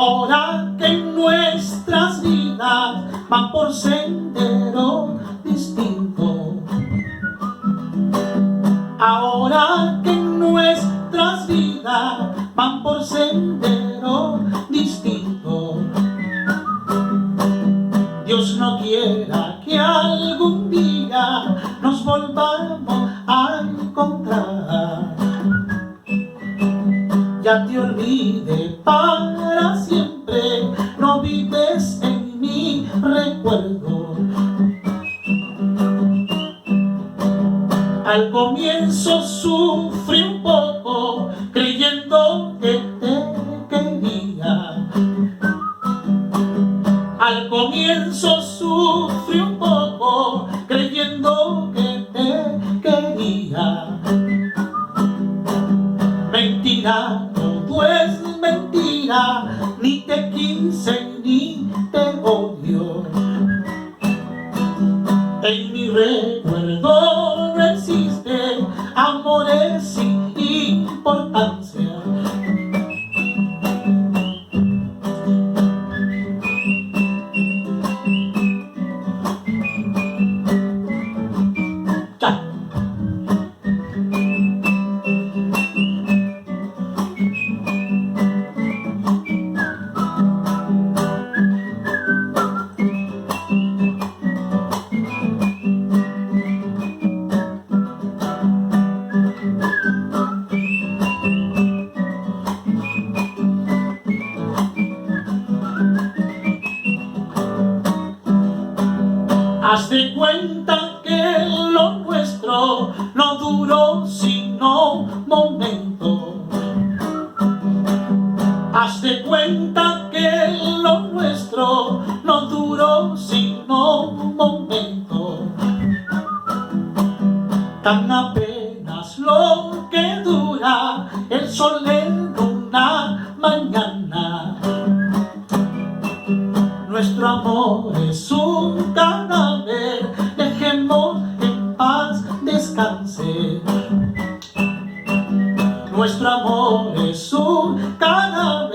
Ahora que nuestras vidas van por sendero distinto, ahora que nuestras vidas van por sendero distinto, Dios no quiera que algún día nos volvamos a encontrar. Ya te olvidé para siempre, no vives en mi recuerdo. Al comienzo sufrí un poco, creyendo que te quería. Al comienzo sufrí un poco, creyendo que te quería. Mentira, todo es mentira, ni te quise ni te odio. En mi recuerdo no existe amores sin importancia. Ya. Haz de cuenta que lo nuestro no duró sino momento. Haz de cuenta que lo nuestro no duró sino momento. Tan apenas lo que dura el sol en una mañana. Nuestro amor es un cadáver, dejemos en paz descanse. Nuestro amor es un cadáver.